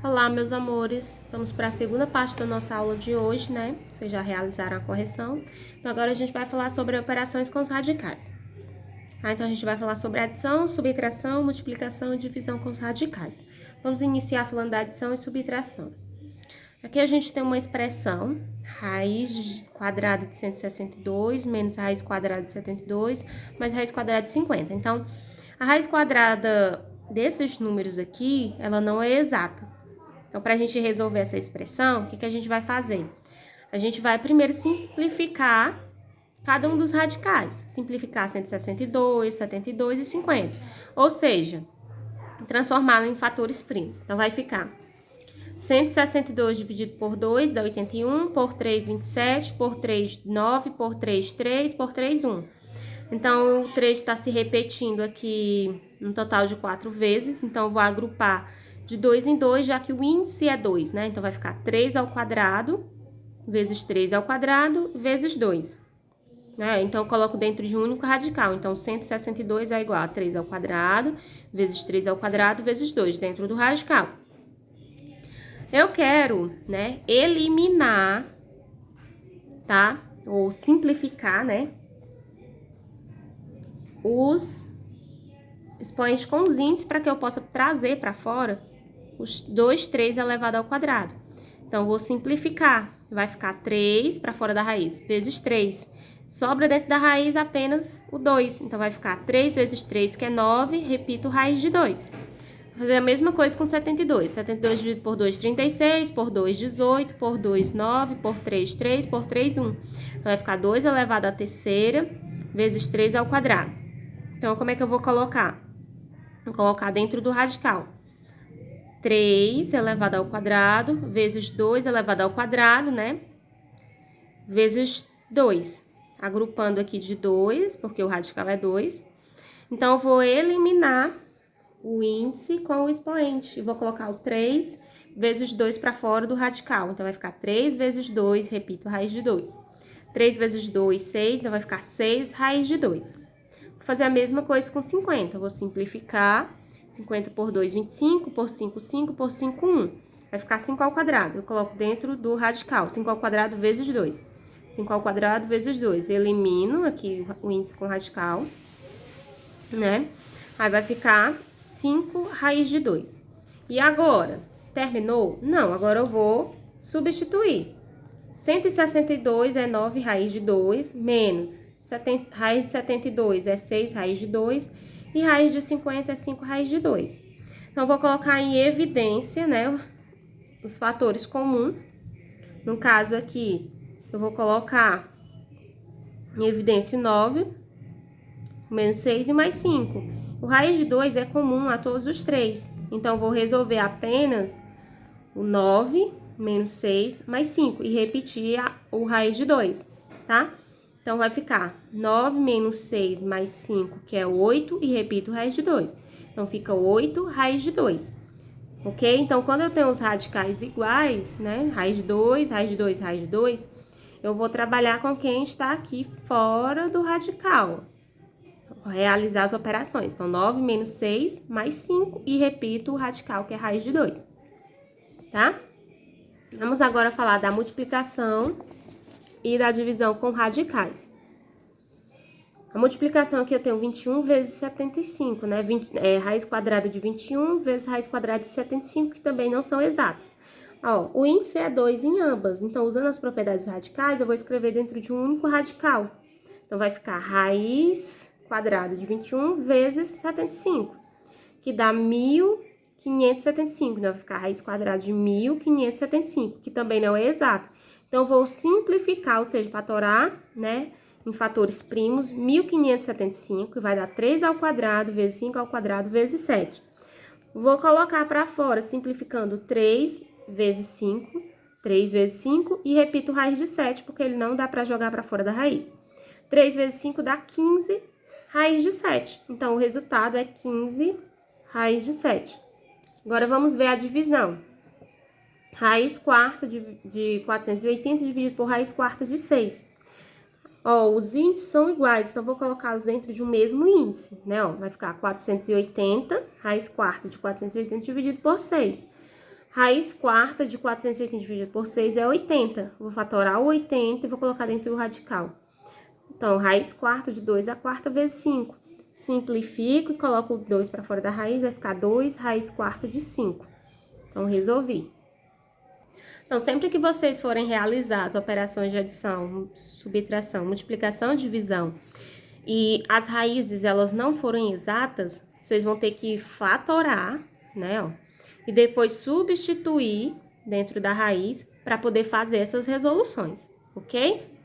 Olá, meus amores, vamos para a segunda parte da nossa aula de hoje, né? Vocês já realizaram a correção. Então, agora a gente vai falar sobre operações com os radicais. Então, a gente vai falar sobre adição, subtração, multiplicação e divisão com os radicais. Vamos iniciar falando da adição e subtração. Aqui a gente tem uma expressão, raiz quadrada de 162 menos raiz quadrada de 72 mais raiz quadrada de 50. Então, a raiz quadrada desses números aqui, ela não é exata. Então, para a gente resolver essa expressão, o que a gente vai fazer? A gente vai primeiro simplificar cada um dos radicais. Simplificar 162, 72 e 50. Ou seja, transformá-lo em fatores primos. Então, vai ficar 162 dividido por 2 dá 81, por 3, 27, por 3, 9, por 3, 3, por 3, 1. Então, o 3 está se repetindo aqui um total de 4 vezes. Então, eu vou agrupar de 2 em 2, já que o índice é 2, né? Então, vai ficar 3 ao quadrado, vezes 3 ao quadrado, vezes 2. Né? Então, eu coloco dentro de um único radical. Então, 162 é igual a 3 ao quadrado, vezes 3 ao quadrado, vezes 2, dentro do radical. Eu quero, né, eliminar, tá? Ou simplificar, né? Os expoentes com os índices para que eu possa trazer para fora os 2, 3 elevado ao quadrado. Então, vou simplificar. Vai ficar 3 para fora da raiz, vezes 3. Sobra dentro da raiz apenas o 2. Então, vai ficar 3 vezes 3, que é 9. Repito, raiz de 2. Vou fazer a mesma coisa com 72. 72 dividido por 2, 36. Por 2, 18. Por 2, 9. Por 3, 3. Por 3, 1. Então, vai ficar 2 elevado à terceira, vezes 3 ao quadrado. Então, como é que eu vou colocar? Vou colocar dentro do radical. 3 elevado ao quadrado, vezes 2 elevado ao quadrado, né? Vezes 2. Agrupando aqui de 2, porque o radical é 2. Então, eu vou eliminar o índice com o expoente. E vou colocar o 3 vezes 2 para fora do radical. Então, vai ficar 3 vezes 2, repito, raiz de 2. 3 vezes 2, 6, então vai ficar 6 raiz de 2. Vou fazer a mesma coisa com 50. Eu vou simplificar. 50 por 2, 25, por 5, 5, por 5, 1. Vai ficar 5 ao quadrado. Eu coloco dentro do radical. 5 ao quadrado vezes 2. 5 ao quadrado vezes 2. Elimino aqui o índice com radical, né? Aí vai ficar 5 raiz de 2. E agora, terminou? Não, agora eu vou substituir. 162 é 9 raiz de 2, menos raiz de 72 é 6 raiz de 2, e raiz de 50 é 5 raiz de 2. Então, eu vou colocar em evidência, né, os fatores comuns. No caso aqui, eu vou colocar em evidência o 9, menos 6 e mais 5. O raiz de 2 é comum a todos os três. Então, eu vou resolver apenas o 9, menos 6, mais 5. E repetir o raiz de 2, tá? Então, vai ficar 9 menos 6 mais 5, que é 8, e repito raiz de 2. Então, fica 8 raiz de 2, ok? Então, quando eu tenho os radicais iguais, né, raiz de 2, raiz de 2, raiz de 2, eu vou trabalhar com quem está aqui fora do radical. Vou realizar as operações. Então, 9 menos 6 mais 5, e repito o radical, que é raiz de 2, tá? Vamos agora falar da multiplicação e da divisão com radicais. A multiplicação aqui eu tenho 21 vezes 75, né? Raiz quadrada de 21 vezes raiz quadrada de 75, que também não são exatas. Ó, o índice é 2 em ambas, então, usando as propriedades radicais, eu vou escrever dentro de um único radical. Então, vai ficar raiz quadrada de 21 vezes 75, que dá 1575. Então, vai ficar raiz quadrada de 1575, que também não é exato. Então, eu vou simplificar, ou seja, fatorar, né, em fatores primos, 1575, que vai dar 3 ao quadrado vezes 5 ao quadrado vezes 7. Vou colocar para fora, simplificando 3 vezes 5, 3 vezes 5, e repito raiz de 7, porque ele não dá para jogar para fora da raiz. 3 vezes 5 dá 15 raiz de 7. Então, o resultado é 15 raiz de 7. Agora, vamos ver a divisão. Raiz quarta de 480 dividido por raiz quarta de 6. Ó, os índices são iguais, então vou colocá-los dentro de um mesmo índice, né? Ó, vai ficar 480, raiz quarta de 480 dividido por 6. Raiz quarta de 480 dividido por 6 é 80. Vou fatorar o 80 e vou colocar dentro do radical. Então, raiz quarta de 2 a quarta vezes 5. Simplifico e coloco o 2 para fora da raiz, vai ficar 2 raiz quarta de 5. Então, resolvi. Então, sempre que vocês forem realizar as operações de adição, subtração, multiplicação e divisão, e as raízes elas não forem exatas, vocês vão ter que fatorar, né, ó, e depois substituir dentro da raiz para poder fazer essas resoluções, ok?